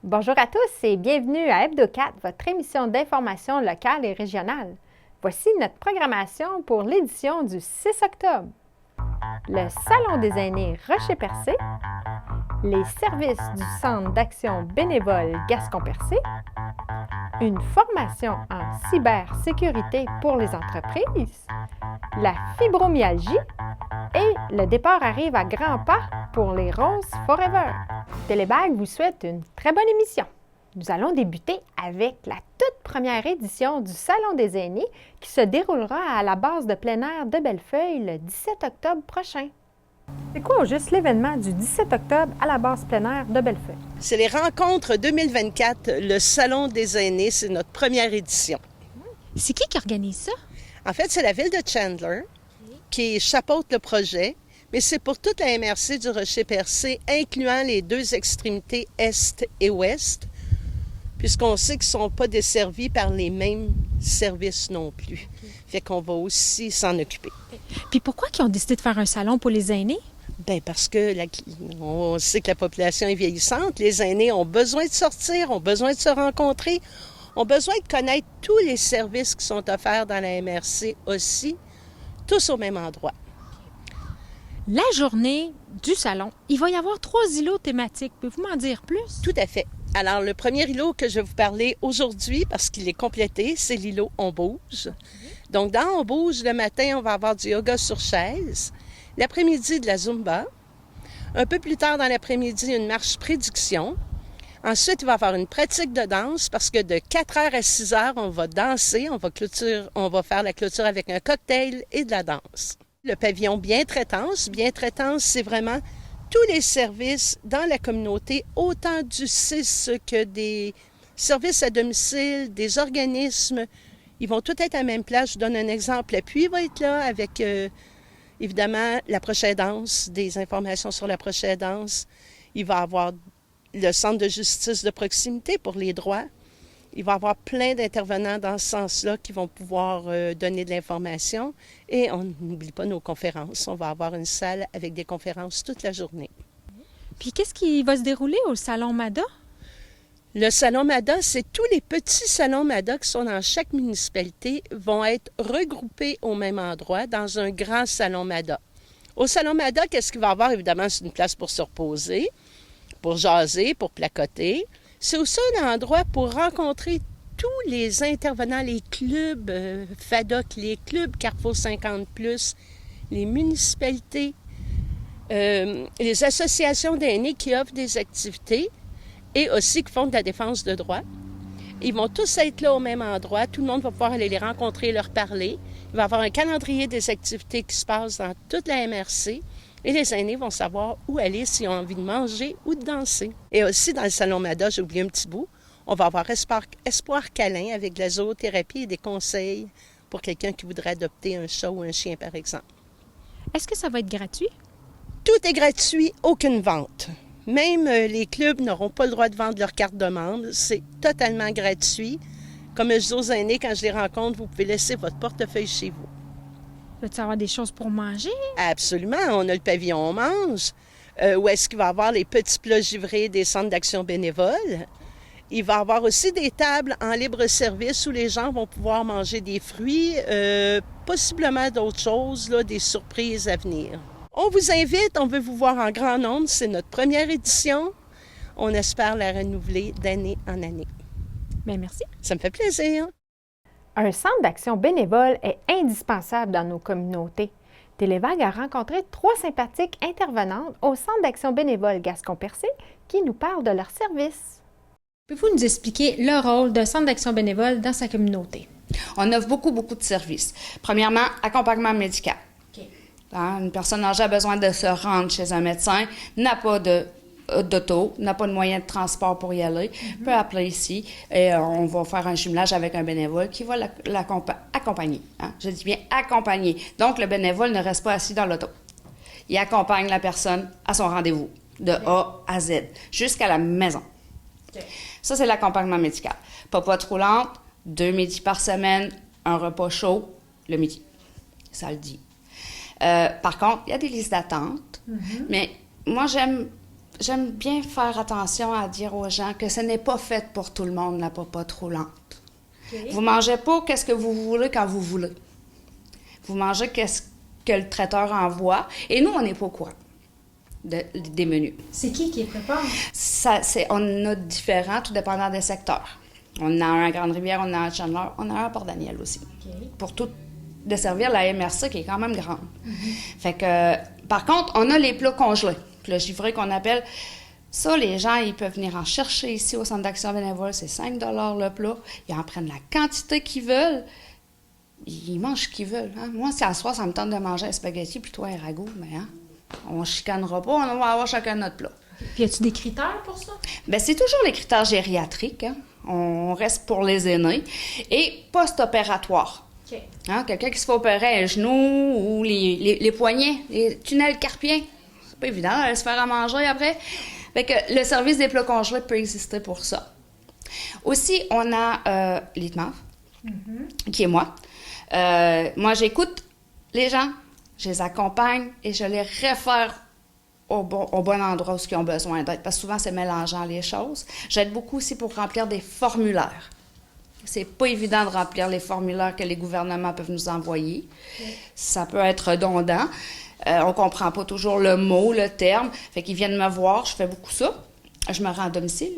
Bonjour à tous et bienvenue à Hebdo4, votre émission d'information locale et régionale. Voici notre programmation pour l'édition du 6 octobre. Le Salon des aînés Rocher-Percé, les services du Centre d'action bénévole Gascon-Percé, une formation en cybersécurité pour les entreprises, la fibromyalgie et le départ arrive à grands pas pour les Roses Forever. Télébag vous souhaite une très bonne émission. Nous allons débuter avec la toute première édition du Salon des aînés qui se déroulera à la base de plein air de Bellefeuille le 17 octobre prochain. C'est quoi au juste l'événement du 17 octobre à la base plein air de Bellefeuille? C'est les rencontres 2024, le Salon des aînés, c'est notre première édition. C'est qui organise ça? En fait, c'est la ville de Chandler qui chapeaute le projet, mais c'est pour toute la MRC du Rocher-Percé, incluant les deux extrémités Est et Ouest, puisqu'on sait qu'ils ne sont pas desservis par les mêmes services non plus. Fait qu'on va aussi s'en occuper. Puis pourquoi ils ont décidé de faire un salon pour les aînés? Bien, parce que on sait que la population est vieillissante, les aînés ont besoin de sortir, ont besoin de se rencontrer, ont besoin de connaître tous les services qui sont offerts dans la MRC aussi, tous au même endroit. La journée du salon, il va y avoir 3 îlots thématiques. Pouvez-vous m'en dire plus? Tout à fait. Alors, le premier îlot que je vais vous parler aujourd'hui, parce qu'il est complété, c'est l'îlot On bouge. Donc, dans On bouge, le matin, on va avoir du yoga sur chaise. L'après-midi, de la Zumba. Un peu plus tard dans l'après-midi, une marche prédiction. Ensuite, il va y avoir une pratique de danse parce que de 4h à 6h, on va danser, on va faire la clôture avec un cocktail et de la danse. Le pavillon Bien-traitance, c'est vraiment tous les services dans la communauté, autant du CIS que des services à domicile, des organismes. Ils vont tous être à la même place. Je donne un exemple. L'appui va être là avec, évidemment, la prochaine danse, des informations sur la prochaine danse. Il va y avoir le centre de justice de proximité pour les droits. Il va y avoir plein d'intervenants dans ce sens-là qui vont pouvoir donner de l'information. Et on n'oublie pas nos conférences. On va avoir une salle avec des conférences toute la journée. Puis qu'est-ce qui va se dérouler au Salon MADA? Le Salon MADA, c'est tous les petits salons MADA qui sont dans chaque municipalité vont être regroupés au même endroit dans un grand salon MADA. Au Salon MADA, qu'est-ce qu'il va y avoir? Évidemment, c'est une place pour se reposer, pour jaser, pour placoter. C'est aussi un endroit pour rencontrer tous les intervenants, les clubs FADOC, les clubs Carrefour 50+, les municipalités, les associations d'aînés qui offrent des activités et aussi qui font de la défense de droits. Ils vont tous être là au même endroit. Tout le monde va pouvoir aller les rencontrer et leur parler. Il va y avoir un calendrier des activités qui se passent dans toute la MRC. Et les aînés vont savoir où aller s'ils ont envie de manger ou de danser. Et aussi, dans le Salon MADA, j'ai oublié un petit bout, on va avoir Espoir câlin avec de la zoothérapie et des conseils pour quelqu'un qui voudrait adopter un chat ou un chien, par exemple. Est-ce que ça va être gratuit? Tout est gratuit, aucune vente. Même les clubs n'auront pas le droit de vendre leur carte de membre. C'est totalement gratuit. Comme je dis aux aînés, quand je les rencontre, vous pouvez laisser votre portefeuille chez vous. Va-t-il avoir des choses pour manger? Absolument. On a le pavillon On mange, où est-ce qu'il va y avoir les petits plats givrés des centres d'action bénévole. Il va y avoir aussi des tables en libre-service où les gens vont pouvoir manger des fruits, possiblement d'autres choses, là, des surprises à venir. On vous invite, on veut vous voir en grand nombre. C'est notre première édition. On espère la renouveler d'année en année. Bien, merci. Ça me fait plaisir. Un centre d'action bénévole est indispensable dans nos communautés. Télévague a rencontré 3 sympathiques intervenantes au centre d'action bénévole Gascon-Percé qui nous parlent de leurs services. Pouvez-vous nous expliquer le rôle d'un centre d'action bénévole dans sa communauté? On offre beaucoup de services. Premièrement, accompagnement médical. Okay. Une personne âgée a besoin de se rendre chez un médecin, n'a pas d'auto, n'a pas de moyen de transport pour y aller, peut appeler ici et on va faire un jumelage avec un bénévole qui va l'accompagner. Je dis bien accompagner. Donc, le bénévole ne reste pas assis dans l'auto. Il accompagne la personne à son rendez-vous, de A à Z, jusqu'à la maison. Okay. Ça, c'est l'accompagnement médical. Popote roulante, 2 midis par semaine, un repas chaud le midi. Ça le dit. Par contre, il y a des listes d'attente, mais moi, j'aime J'aime bien faire attention à dire aux gens que ce n'est pas fait pour tout le monde, la popote roulante. Okay. Vous mangez pas qu'est-ce que vous voulez quand vous voulez. Vous mangez qu'est-ce que le traiteur envoie. Et nous, on n'est pas au courant des menus. C'est qui les prépare? On a différents, tout dépendant des secteurs. On en a un à Grande-Rivière, on en a un à Chandler, on en a un à Port-Daniel aussi. Okay. Pour tout desservir la MRC qui est quand même grande. Mm-hmm. Fait que, par contre, on a les plats congelés. Le givré qu'on appelle, ça, les gens, ils peuvent venir en chercher ici au Centre d'action bénévole. C'est 5 $ le plat. Ils en prennent la quantité qu'ils veulent. Ils mangent ce qu'ils veulent. Hein? Moi, si à soir, ça me tente de manger un spaghetti puis toi un ragoût, mais hein, on chicanera pas, on va avoir chacun notre plat. Puis, y a-tu des critères pour ça? Bien, c'est toujours les critères gériatriques. Hein? On reste pour les aînés. Et post-opératoire. Okay. Hein? Quelqu'un qui se fait opérer un genou ou les poignets, les tunnels carpiens. C'est pas évident d'aller se faire à manger après. Fait que le service des plats congelés peut exister pour ça. Aussi, on a l'ITMAF, qui est moi. Moi, j'écoute les gens, je les accompagne et je les réfère au bon endroit où ils ont besoin d'être. Parce que souvent, c'est mélangeant les choses. J'aide beaucoup aussi pour remplir des formulaires. C'est pas évident de remplir les formulaires que les gouvernements peuvent nous envoyer. Ça peut être redondant. On comprend pas toujours le mot, le terme. Fait qu'ils viennent me voir, je fais beaucoup ça. Je me rends à domicile.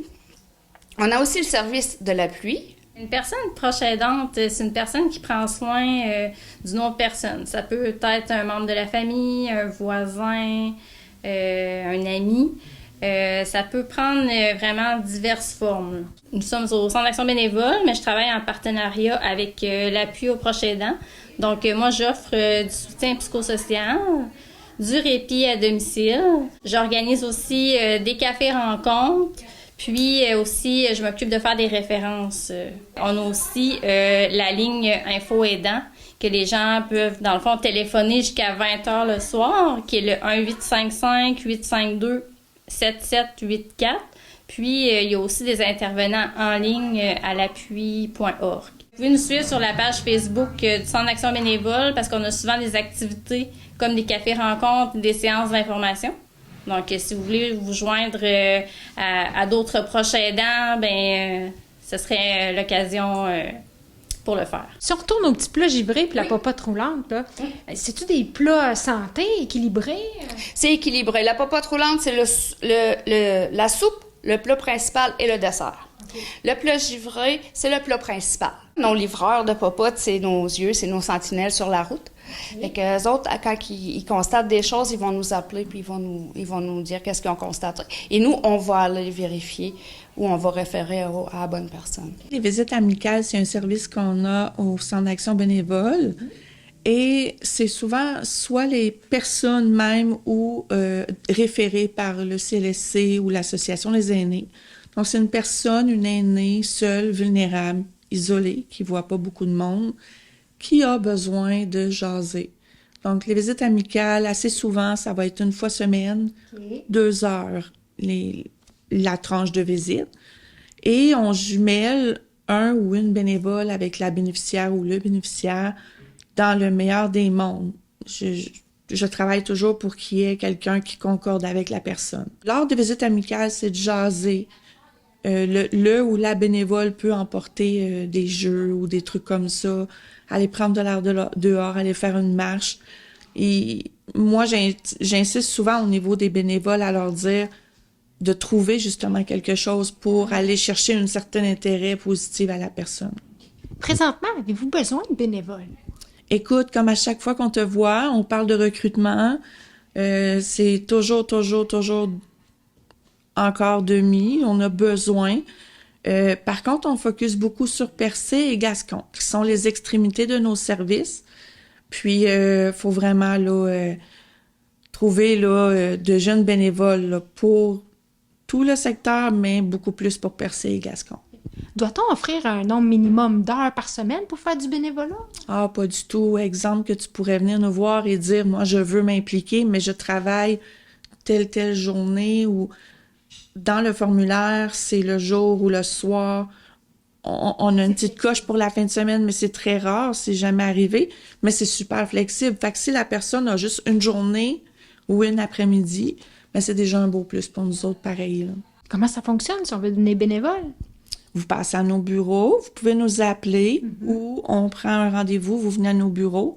On a aussi le service de l'appui. Une personne proche aidante, c'est une personne qui prend soin d'une autre personne. Ça peut être un membre de la famille, un voisin, un ami. Ça peut prendre vraiment diverses formes. Nous sommes au Centre d'action bénévole, mais je travaille en partenariat avec l'appui aux proches aidants. Donc, moi, j'offre du soutien psychosocial, du répit à domicile. J'organise aussi des cafés-rencontres. Puis aussi, je m'occupe de faire des références. On a aussi la ligne Info Aidant que les gens peuvent, dans le fond, téléphoner jusqu'à 20h le soir, qui est le 1-855-852-7784. Puis, il y a aussi des intervenants en ligne à l'appui.org. Vous pouvez nous suivre sur la page Facebook du Centre d'action bénévole parce qu'on a souvent des activités comme des cafés-rencontres, des séances d'information. Donc, si vous voulez vous joindre à d'autres proches aidants, ce serait l'occasion pour le faire. Si on retourne aux petits plats givrés puis la popote roulante, là, c'est-tu des plats santé, équilibrés? C'est équilibré. La popote roulante, c'est la soupe, le plat principal et le dessert. Okay. Le plat givré, c'est le plat principal. Nos livreurs de popote, c'est nos yeux, c'est nos sentinelles sur la route. Okay. Fait que eux autres, quand ils constatent des choses, ils vont nous appeler puis ils vont nous dire qu'est-ce qu'ils ont constaté. Et nous, on va aller vérifier ou on va référer à la bonne personne. Les visites amicales, c'est un service qu'on a au Centre d'action bénévole. Et c'est souvent soit les personnes même ou référées par le CLSC ou l'Association des aînés. Donc, c'est une aînée seule, vulnérable, isolée, qui ne voit pas beaucoup de monde, qui a besoin de jaser. Donc, les visites amicales, assez souvent, ça va être une fois semaine, 2 heures, la tranche de visite. Et on jumelle un ou une bénévole avec la bénéficiaire ou le bénéficiaire dans le meilleur des mondes. Je travaille toujours pour qu'il y ait quelqu'un qui concorde avec la personne. Lors des visites amicales, c'est de jaser. Le ou la bénévole peut emporter des jeux ou des trucs comme ça, aller prendre de l'air dehors, aller faire une marche. Et moi, j'insiste souvent au niveau des bénévoles à leur dire de trouver justement quelque chose pour aller chercher un certain intérêt positif à la personne. Présentement, avez-vous besoin de bénévoles? Écoute, comme à chaque fois qu'on te voit, on parle de recrutement. C'est toujours encore demi. On a besoin. Par contre, on focus beaucoup sur Percé et Gascon, qui sont les extrémités de nos services. Puis, faut vraiment trouver de jeunes bénévoles là, pour tout le secteur, mais beaucoup plus pour Percé et Gascon. Doit-on offrir un nombre minimum d'heures par semaine pour faire du bénévolat? Ah, pas du tout. Exemple que tu pourrais venir nous voir et dire, moi, je veux m'impliquer, mais je travaille telle journée ou dans le formulaire, c'est le jour ou le soir. On a une petite coche pour la fin de semaine, mais c'est très rare, c'est jamais arrivé, mais c'est super flexible. Fait que si la personne a juste une journée ou une après-midi, mais c'est déjà un beau plus pour nous autres, pareil, là. Comment ça fonctionne si on veut devenir bénévole? Vous passez à nos bureaux, vous pouvez nous appeler ou on prend un rendez-vous, vous venez à nos bureaux.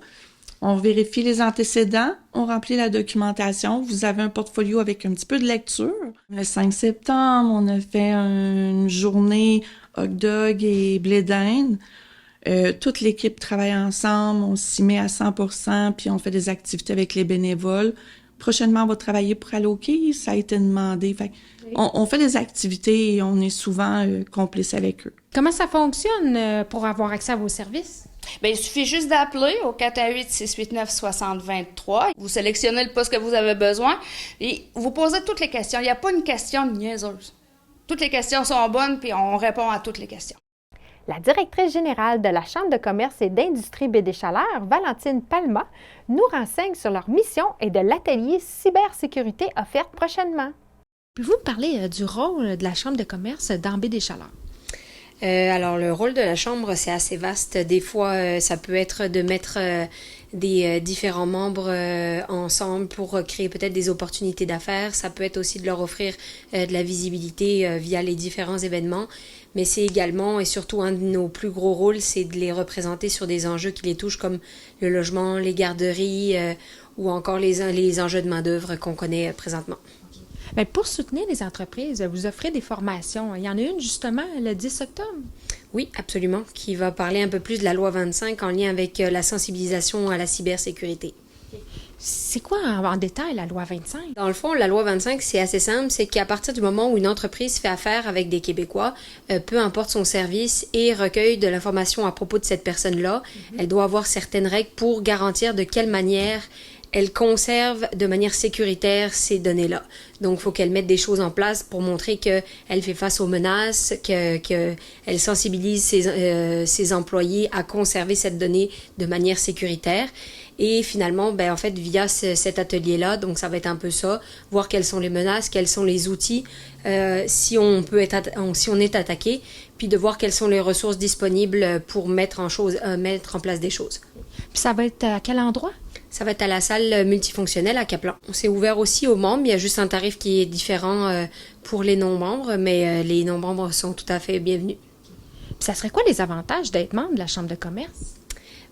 On vérifie les antécédents, on remplit la documentation. Vous avez un portfolio avec un petit peu de lecture. Le 5 septembre, on a fait une journée hot dog et blé d'Inde. Toute l'équipe travaille ensemble, on s'y met à 100%, puis on fait des activités avec les bénévoles. Prochainement, on va travailler pour Alloquay, ça a été demandé. Fait on fait des activités et on est souvent complices avec eux. Comment ça fonctionne pour avoir accès à vos services? Bien, il suffit juste d'appeler au 418-689-6023. Vous sélectionnez le poste que vous avez besoin et vous posez toutes les questions. Il n'y a pas une question niaiseuse. Toutes les questions sont bonnes, puis on répond à toutes les questions. La directrice générale de la Chambre de commerce et d'industrie Baie-des-Chaleurs, Valentine Palma, nous renseigne sur leur mission et de l'atelier cybersécurité offert prochainement. Pouvez-vous me parler du rôle de la Chambre de commerce dans Baie-des-Chaleurs? Alors, le rôle de la chambre, c'est assez vaste. Des fois, ça peut être de mettre des différents membres ensemble pour créer peut-être des opportunités d'affaires. Ça peut être aussi de leur offrir de la visibilité via les différents événements. Mais c'est également et surtout un de nos plus gros rôles, c'est de les représenter sur des enjeux qui les touchent comme le logement, les garderies ou encore les enjeux de main-d'œuvre qu'on connaît présentement. Bien, pour soutenir les entreprises, vous offrez des formations. Il y en a une justement le 10 octobre. Oui, absolument, qui va parler un peu plus de la loi 25 en lien avec la sensibilisation à la cybersécurité. C'est quoi en détail la loi 25? Dans le fond, la loi 25, c'est assez simple, c'est qu'à partir du moment où une entreprise fait affaire avec des Québécois, peu importe son service et recueille de l'information à propos de cette personne-là, elle doit avoir certaines règles pour garantir de quelle manière elle conserve de manière sécuritaire ces données-là. Donc, il faut qu'elle mette des choses en place pour montrer qu'elle fait face aux menaces, qu'elle sensibilise ses employés à conserver cette donnée de manière sécuritaire. Et finalement, ben en fait, via cet atelier-là, donc ça va être un peu ça, voir quelles sont les menaces, quels sont les outils, si on est attaqué, puis de voir quelles sont les ressources disponibles pour mettre en place des choses. Puis ça va être à quel endroit? Ça va être à la salle multifonctionnelle à Caplan. C'est ouvert aussi aux membres. Il y a juste un tarif qui est différent pour les non-membres, mais les non-membres sont tout à fait bienvenus. Puis ça serait quoi les avantages d'être membre de la Chambre de commerce?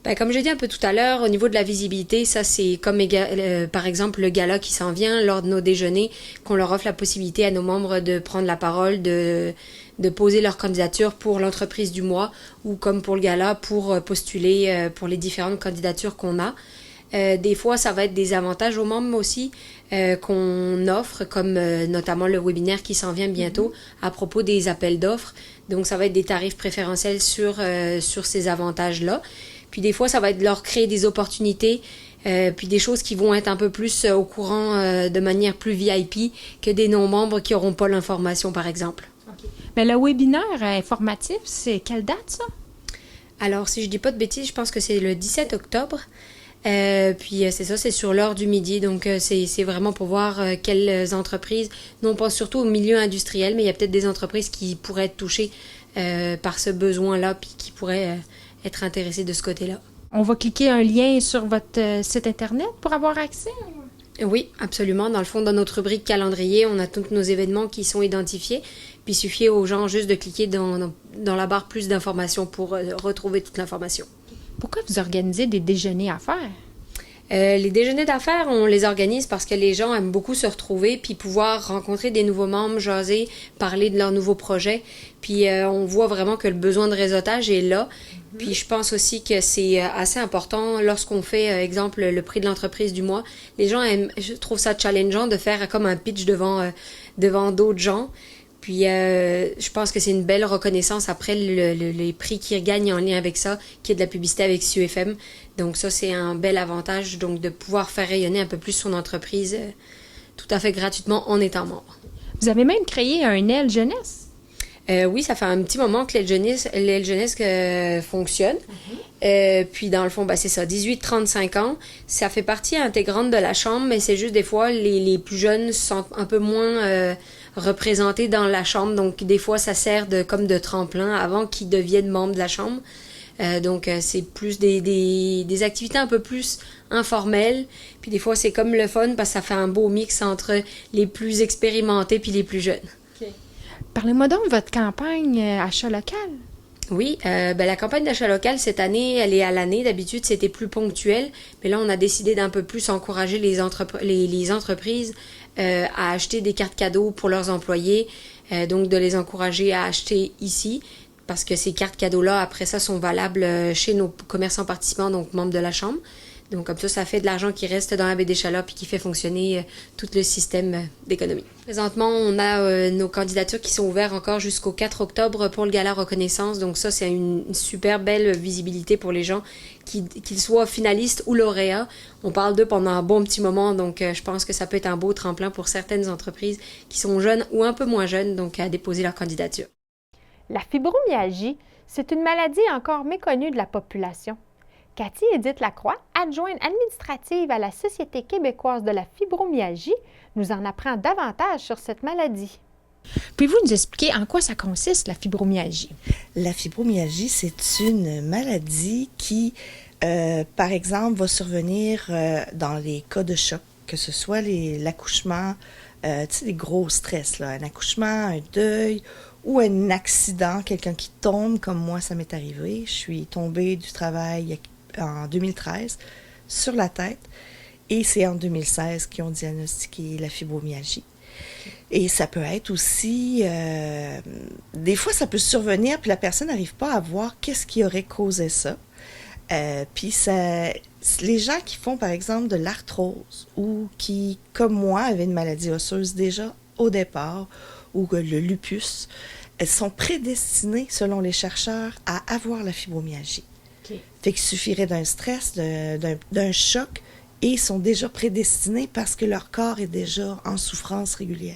Ben, comme j'ai dit un peu tout à l'heure, au niveau de la visibilité, ça c'est comme par exemple le gala qui s'en vient lors de nos déjeuners, qu'on leur offre la possibilité à nos membres de prendre la parole, de poser leur candidature pour l'entreprise du mois ou comme pour le gala pour postuler pour les différentes candidatures qu'on a. Des fois, ça va être des avantages aux membres aussi qu'on offre, comme notamment le webinaire qui s'en vient bientôt à propos des appels d'offres. Donc, ça va être des tarifs préférentiels sur ces avantages-là. Puis des fois, ça va être de leur créer des opportunités, puis des choses qui vont être un peu plus au courant de manière plus VIP que des non-membres qui n'auront pas l'information, par exemple. Okay. Mais le webinaire informatif, c'est quelle date, ça? Alors, si je dis pas de bêtises, je pense que c'est le 17 octobre. Puis c'est ça, c'est sur l'heure du midi, donc c'est vraiment pour voir quelles entreprises, non pas surtout au milieu industriel, mais il y a peut-être des entreprises qui pourraient être touchées par ce besoin-là, puis qui pourraient être intéressées de ce côté-là. On va cliquer un lien sur votre site Internet pour avoir accès? Oui, absolument. Dans le fond, dans notre rubrique calendrier, on a tous nos événements qui sont identifiés. Puis il suffit aux gens juste de cliquer dans la barre plus d'informations pour retrouver toute l'information. Pourquoi vous organisez des déjeuners à faire? Les déjeuners d'affaires, on les organise parce que les gens aiment beaucoup se retrouver puis pouvoir rencontrer des nouveaux membres, jaser, parler de leurs nouveaux projets. Puis on voit vraiment que le besoin de réseautage est là. Puis je pense aussi que c'est assez important lorsqu'on fait, exemple, le prix de l'entreprise du mois. Les gens aiment, je trouve ça challengeant de faire comme un pitch devant d'autres gens. Puis je pense que c'est une belle reconnaissance après les prix qu'ils gagnent en lien avec ça, qui est de la publicité avec CUFM. Donc ça, c'est un bel avantage donc de pouvoir faire rayonner un peu plus son entreprise tout à fait gratuitement en étant membre. Vous avez même créé un aile jeunesse? Oui, ça fait un petit moment que l'aile jeunesse fonctionne. Puis dans le fond, c'est ça, 18-35 ans. Ça fait partie intégrante de la chambre, mais c'est juste des fois, les plus jeunes sont un peu moins représentés dans la chambre. Donc des fois, ça sert comme de tremplin avant qu'ils deviennent membres de la chambre. Donc, c'est plus des activités un peu plus informelles. Puis des fois, c'est comme le fun parce que ça fait un beau mix entre les plus expérimentés puis les plus jeunes. Parlez-moi donc de votre campagne achat local. Oui, la campagne d'achat local, cette année, elle est à l'année. D'habitude, c'était plus ponctuel. Mais là, on a décidé d'un peu plus encourager les entreprises à acheter des cartes cadeaux pour leurs employés. Donc, de les encourager à acheter ici. Parce que ces cartes cadeaux-là, après ça, sont valables chez nos commerçants participants, donc membres de la Chambre. Donc, comme ça fait de l'argent qui reste dans la baie des Chalots puis qui fait fonctionner tout le système d'économie. Présentement, on a nos candidatures qui sont ouvertes encore jusqu'au 4 octobre pour le gala reconnaissance. Donc ça, c'est une super belle visibilité pour les gens, qu'ils soient finalistes ou lauréats. On parle d'eux pendant un bon petit moment, donc je pense que ça peut être un beau tremplin pour certaines entreprises qui sont jeunes ou un peu moins jeunes, donc à déposer leur candidature. La fibromyalgie, c'est une maladie encore méconnue de la population. Cathy Édith Lacroix, adjointe administrative à la Société québécoise de la fibromyalgie, nous en apprend davantage sur cette maladie. Pouvez-vous nous expliquer en quoi ça consiste, la fibromyalgie? La fibromyalgie, c'est une maladie qui, par exemple, va survenir dans les cas de choc, que ce soit l'accouchement, tu sais, des gros stress, là, un accouchement, un deuil ou un accident, quelqu'un qui tombe, comme moi, ça m'est arrivé. Je suis tombée du travail en 2013 sur la tête et c'est en 2016 qu'ils ont diagnostiqué la fibromyalgie. Et ça peut être aussi, des fois ça peut survenir puis la personne n'arrive pas à voir qu'est-ce qui aurait causé ça. Puis les gens qui font par exemple de l'arthrose ou qui, comme moi, avaient une maladie osseuse déjà au départ ou le lupus, sont prédestinés, selon les chercheurs, à avoir la fibromyalgie. Fait qu'il suffirait d'un stress, d'un choc, et ils sont déjà prédestinés parce que leur corps est déjà en souffrance régulière.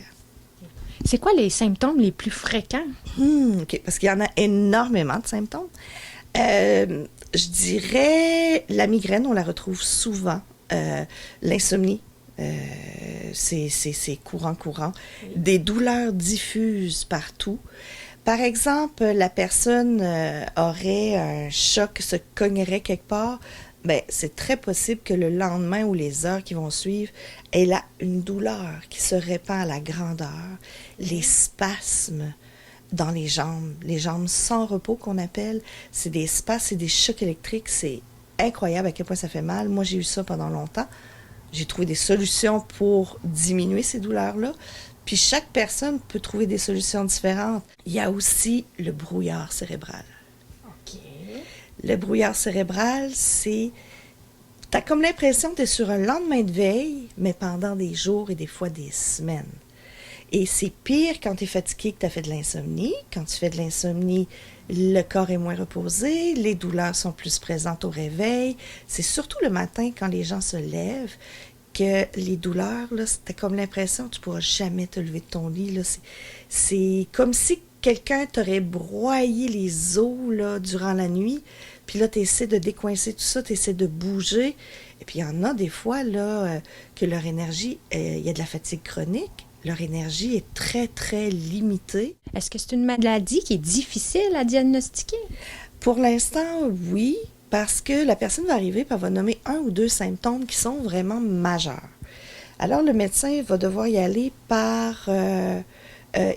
C'est quoi les symptômes les plus fréquents? OK, parce qu'il y en a énormément de symptômes. Je dirais la migraine, on la retrouve souvent. L'insomnie, c'est courant. Des douleurs diffuses partout. Par exemple, la personne aurait un choc, se cognerait quelque part. Ben, c'est très possible que le lendemain ou les heures qui vont suivre, elle a une douleur qui se répand à la grandeur, les spasmes dans les jambes sans repos qu'on appelle, c'est des spasmes, c'est des chocs électriques, c'est incroyable à quel point ça fait mal. Moi, j'ai eu ça pendant longtemps. J'ai trouvé des solutions pour diminuer ces douleurs-là. Puis chaque personne peut trouver des solutions différentes. Il y a aussi le brouillard cérébral. OK. Le brouillard cérébral, c'est... T'as comme l'impression que t'es sur un lendemain de veille, mais pendant des jours et des fois des semaines. Et c'est pire quand t'es fatigué que t'as fait de l'insomnie. Quand tu fais de l'insomnie, le corps est moins reposé, les douleurs sont plus présentes au réveil. C'est surtout le matin, quand les gens se lèvent, que les douleurs, là, c'était comme l'impression que tu ne pourras jamais te lever de ton lit. Là. C'est comme si quelqu'un t'aurait broyé les os là, durant la nuit. Puis là, tu essaies de décoincer tout ça, tu essaies de bouger. Et puis il y en a des fois là, que leur énergie, il y a de la fatigue chronique. Leur énergie est très, très limitée. Est-ce que c'est une maladie qui est difficile à diagnostiquer? Pour l'instant, oui. Parce que la personne va arriver et elle va nommer 1 ou 2 symptômes qui sont vraiment majeurs. Alors, le médecin va devoir y aller par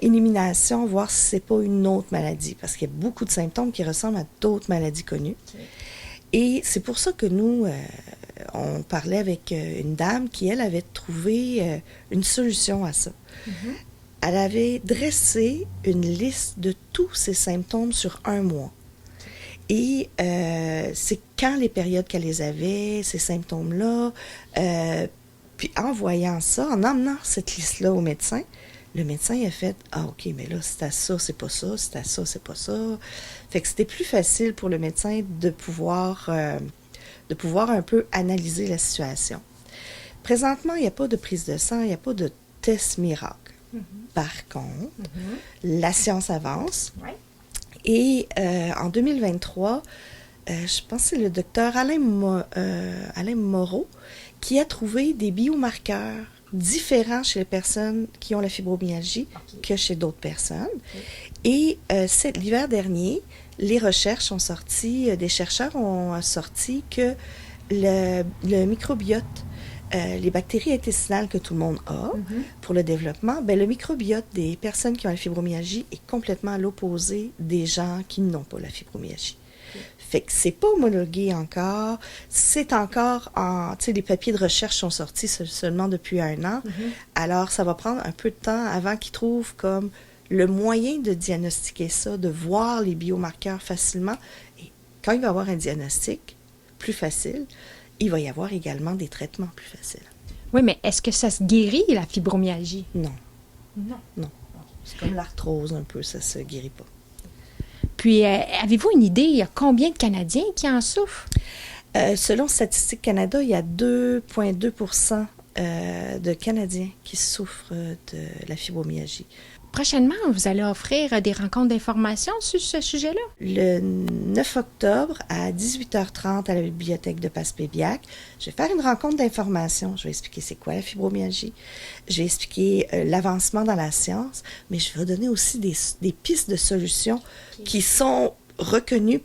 élimination, voir si ce n'est pas une autre maladie. Parce qu'il y a beaucoup de symptômes qui ressemblent à d'autres maladies connues. Okay. Et c'est pour ça que nous, on parlait avec une dame qui, elle, avait trouvé une solution à ça. Mm-hmm. Elle avait dressé une liste de tous ces symptômes sur 1 mois. Et c'est quand les périodes qu'elle les avait, ces symptômes-là, puis en voyant ça, en emmenant cette liste-là au médecin, le médecin a fait « Ah, OK, mais là, c'est à ça, c'est pas ça, c'est à ça, c'est pas ça. » Fait que c'était plus facile pour le médecin de pouvoir un peu analyser la situation. Présentement, il n'y a pas de prise de sang, il n'y a pas de test miracle. Mm-hmm. Par contre, la science avance. Ouais. Et en 2023, je pense que c'est le docteur Alain Moreau qui a trouvé des biomarqueurs différents chez les personnes qui ont la fibromyalgie que chez d'autres personnes. Et l'hiver dernier, les recherches ont sorti, des chercheurs ont sorti que le microbiote, les bactéries intestinales que tout le monde a pour le développement, ben, le microbiote des personnes qui ont la fibromyalgie est complètement à l'opposé des gens qui n'ont pas la fibromyalgie. Fait que c'est pas homologué encore, c'est encore en... Tu sais, les papiers de recherche sont sortis seulement depuis 1 an, alors ça va prendre un peu de temps avant qu'ils trouvent comme le moyen de diagnostiquer ça, de voir les biomarqueurs facilement. Et quand il va y avoir un diagnostic plus facile, il va y avoir également des traitements plus faciles. Oui, mais est-ce que ça se guérit, la fibromyalgie? Non. Non. Non. C'est comme l'arthrose un peu, ça se guérit pas. Puis, avez-vous une idée, il y a combien de Canadiens qui en souffrent? Selon Statistique Canada, il y a 2,2% de Canadiens qui souffrent de la fibromyalgie. Prochainement, vous allez offrir des rencontres d'information sur ce sujet-là? Le 9 octobre à 18h30 à la bibliothèque de Passepébiac, je vais faire une rencontre d'information. Je vais expliquer c'est quoi la fibromyalgie. Je vais expliquer l'avancement dans la science, mais je vais donner aussi des pistes de solutions qui sont reconnues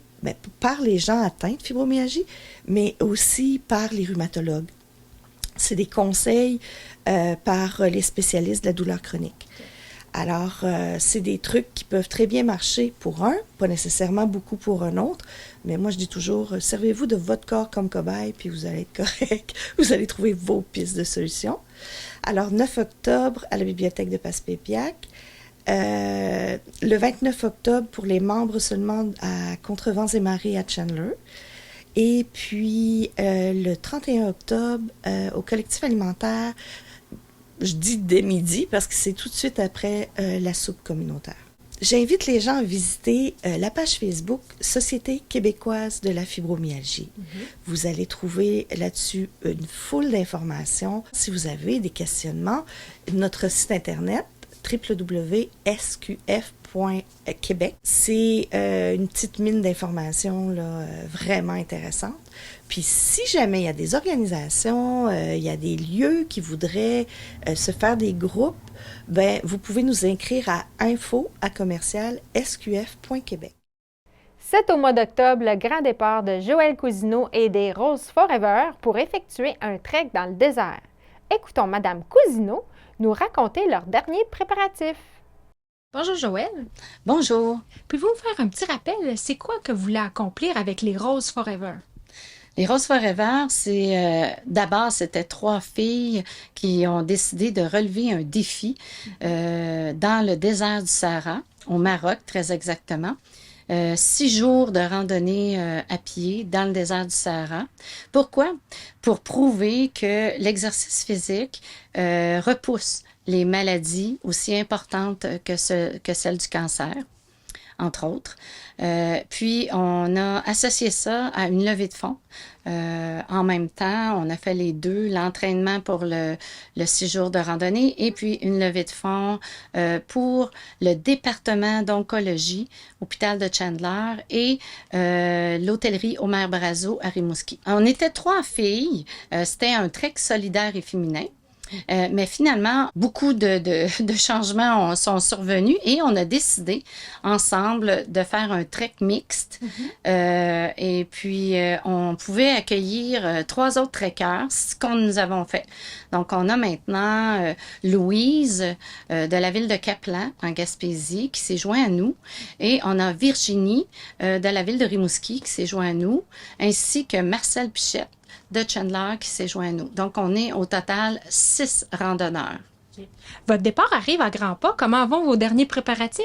par les gens atteints de fibromyalgie, mais aussi par les rhumatologues. C'est des conseils par les spécialistes de la douleur chronique. Alors, c'est des trucs qui peuvent très bien marcher pour un, pas nécessairement beaucoup pour un autre, mais moi je dis toujours, servez-vous de votre corps comme cobaye, puis vous allez être correct, vous allez trouver vos pistes de solutions. Alors, 9 octobre à la bibliothèque de Passepébiac, le 29 octobre pour les membres seulement à Contrevents et Marées à Chandler, et puis le 31 octobre au collectif alimentaire. Je dis dès midi parce que c'est tout de suite après la soupe communautaire. J'invite les gens à visiter la page Facebook Société québécoise de la fibromyalgie. Vous allez trouver là-dessus une foule d'informations. Si vous avez des questionnements, notre site internet www.sqf.québec. C'est une petite mine d'informations là, vraiment intéressante. Puis si jamais il y a des organisations, il y a des lieux qui voudraient se faire des groupes, ben vous pouvez nous écrire à info@sqf.québec. C'est au mois d'octobre le grand départ de Joël Cousineau et des Roses Forever pour effectuer un trek dans le désert. Écoutons Madame Cousineau nous raconter leurs derniers préparatifs. Bonjour Joël. Bonjour. Pouvez-vous me faire un petit rappel, c'est quoi que vous voulez accomplir avec les Roses Forever? Les Roses Forever, d'abord, c'était 3 filles qui ont décidé de relever un défi dans le désert du Sahara, au Maroc très exactement. 6 jours de randonnée à pied dans le désert du Sahara. Pourquoi? Pour prouver que l'exercice physique repousse les maladies aussi importantes que celles du cancer, entre autres. Puis, on a associé ça à une levée de fonds. En même temps, on a fait les deux, l'entraînement pour le 6 jours de randonnée et puis une levée de fonds pour le département d'oncologie, hôpital de Chandler et l'hôtellerie Omer Brazo à Rimouski. On était 3 filles. C'était un trek solidaire et féminin. Mais finalement, beaucoup de changements sont survenus et on a décidé ensemble de faire un trek mixte. Et puis, on pouvait accueillir 3 autres trekkers, ce qu'on nous avons fait. Donc, on a maintenant Louise de la ville de Caplan, en Gaspésie, qui s'est joint à nous. Et on a Virginie de la ville de Rimouski, qui s'est joint à nous, ainsi que Marcel Pichette de Chandler qui s'est joint à nous. Donc, on est au total 6 randonneurs. Okay. Votre départ arrive à grands pas. Comment vont vos derniers préparatifs?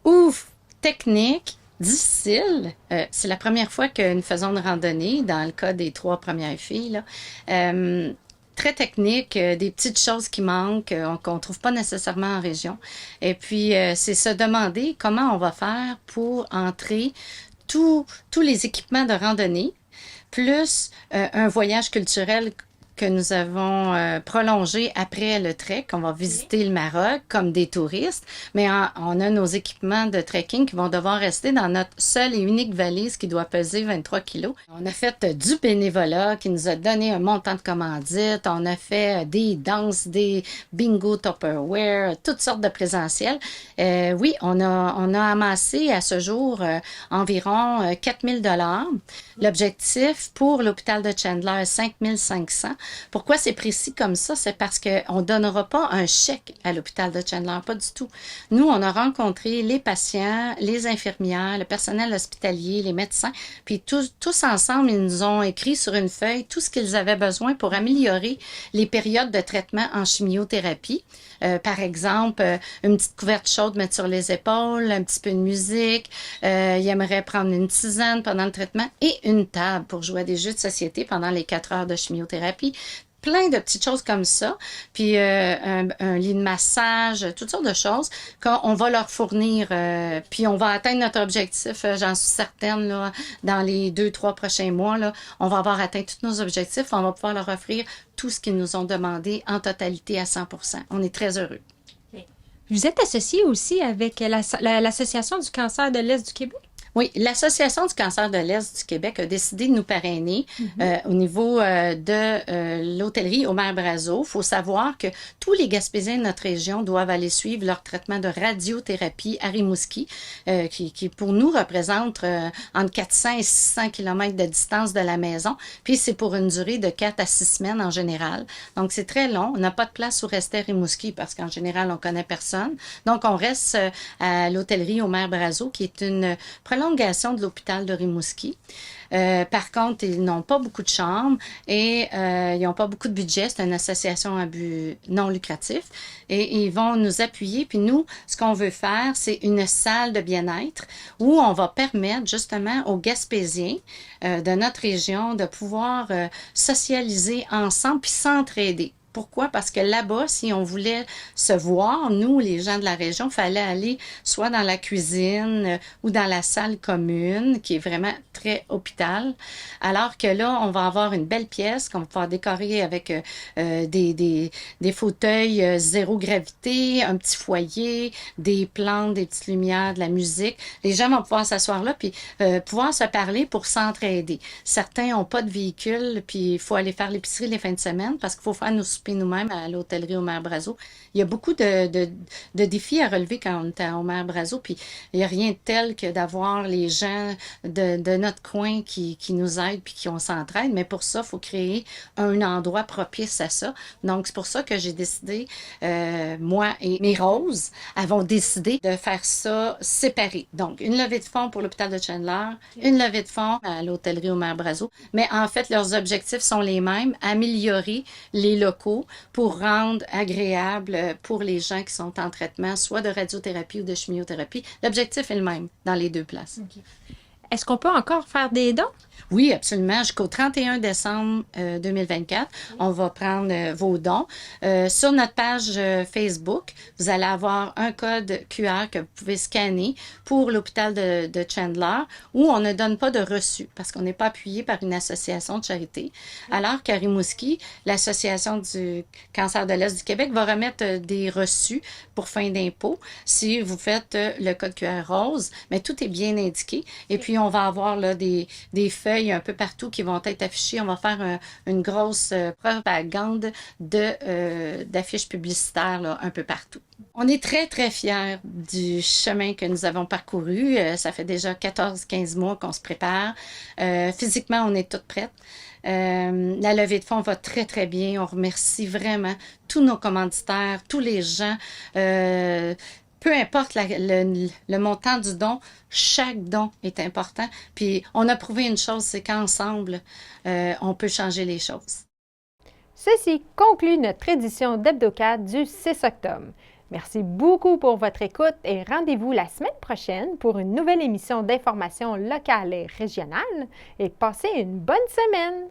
Ouf! Technique, difficile. C'est la première fois que nous faisons une randonnée, dans le cas des 3 premières filles, là. Très technique, des petites choses qui manquent, qu'on ne trouve pas nécessairement en région. Et puis, c'est se demander comment on va faire pour entrer tous les équipements de randonnée, plus un voyage culturel que nous avons prolongé après le trek. On va visiter le Maroc comme des touristes, mais on a nos équipements de trekking qui vont devoir rester dans notre seule et unique valise qui doit peser 23 kilos. On a fait du bénévolat qui nous a donné un montant de commandite. On a fait des danses, des bingo Tupperware, toutes sortes de présentiels. Oui, on a amassé à ce jour environ 4 000 $. L'objectif pour l'hôpital de Chandler, 5 500. Pourquoi c'est précis comme ça? C'est parce qu'on ne donnera pas un chèque à l'hôpital de Chandler, pas du tout. Nous, on a rencontré les patients, les infirmières, le personnel hospitalier, les médecins, puis tous ensemble, ils nous ont écrit sur une feuille tout ce qu'ils avaient besoin pour améliorer les périodes de traitement en chimiothérapie. Par exemple, une petite couverte chaude mettre sur les épaules, un petit peu de musique, il aimerait prendre une tisane pendant le traitement et une table pour jouer à des jeux de société pendant les 4 heures de chimiothérapie. Plein de petites choses comme ça, puis un lit de massage, toutes sortes de choses qu'on va leur fournir, puis on va atteindre notre objectif, j'en suis certaine, là, dans les 2-3 prochains mois, là, on va avoir atteint tous nos objectifs, on va pouvoir leur offrir tout ce qu'ils nous ont demandé en totalité à 100%. On est très heureux. Vous êtes associé aussi avec l'Association du cancer de l'Est du Québec? Oui, l'Association du cancer de l'Est du Québec a décidé de nous parrainer au niveau de l'hôtellerie Omer Brazeau. Il faut savoir que tous les Gaspésiens de notre région doivent aller suivre leur traitement de radiothérapie à Rimouski, qui pour nous représente entre 400 et 600 km de distance de la maison. Puis c'est pour une durée de 4 à 6 semaines en général. Donc c'est très long. On n'a pas de place où rester à Rimouski parce qu'en général, on connaît personne. Donc on reste à l'hôtellerie Omer Brazeau, qui est une prolongation de l'hôpital de Rimouski. Par contre, ils n'ont pas beaucoup de chambres et ils n'ont pas beaucoup de budget. C'est une association à but non lucratif et ils vont nous appuyer. Puis nous, ce qu'on veut faire, c'est une salle de bien-être où on va permettre justement aux Gaspésiens de notre région de pouvoir socialiser ensemble puis s'entraider. Pourquoi? Parce que là-bas, si on voulait se voir, nous, les gens de la région, il fallait aller soit dans la cuisine ou dans la salle commune, qui est vraiment très hôpital. Alors que là, on va avoir une belle pièce qu'on va pouvoir décorer avec des fauteuils zéro gravité, un petit foyer, des plantes, des petites lumières, de la musique. Les gens vont pouvoir s'asseoir là puis pouvoir se parler pour s'entraider. Certains n'ont pas de véhicule, puis il faut aller faire l'épicerie les fins de semaine parce qu'il faut faire nos nous-mêmes à l'hôtellerie Omer Brazeau. Il y a beaucoup de défis à relever quand on est à Omer Brazeau, puis il n'y a rien de tel que d'avoir les gens de notre coin qui nous aident puis qui on s'entraide, mais pour ça, il faut créer un endroit propice à ça. Donc, c'est pour ça que j'ai décidé, moi et mes roses, avons décidé de faire ça séparé. Donc, une levée de fonds pour l'hôpital de Chandler, une levée de fonds à l'hôtellerie Omer Brazeau, mais en fait, leurs objectifs sont les mêmes, améliorer les locaux pour rendre agréable pour les gens qui sont en traitement, soit de radiothérapie ou de chimiothérapie. L'objectif est le même dans les deux places. Okay. Est-ce qu'on peut encore faire des dons? Oui, absolument. Jusqu'au 31 décembre 2024, on va prendre vos dons. Sur notre page Facebook, vous allez avoir un code QR que vous pouvez scanner pour l'hôpital de Chandler où on ne donne pas de reçu parce qu'on n'est pas appuyé par une association de charité. Alors qu'à Rimouski, l'Association du cancer de l'Est du Québec va remettre des reçus pour fin d'impôt si vous faites le code QR rose, mais tout est bien indiqué. Et puis, on va avoir là, des feuilles un peu partout qui vont être affichées. On va faire une grosse propagande d'affiches publicitaires là, un peu partout. On est très, très fiers du chemin que nous avons parcouru. Ça fait déjà 14-15 mois qu'on se prépare. Physiquement, on est toutes prêtes. La levée de fonds va très, très bien. On remercie vraiment tous nos commanditaires, tous les gens. Peu importe le montant du don, chaque don est important. Puis on a prouvé une chose, c'est qu'ensemble, on peut changer les choses. Ceci conclut notre édition d'Hebdo-4 du 6 octobre. Merci beaucoup pour votre écoute et rendez-vous la semaine prochaine pour une nouvelle émission d'information locale et régionale et passez une bonne semaine!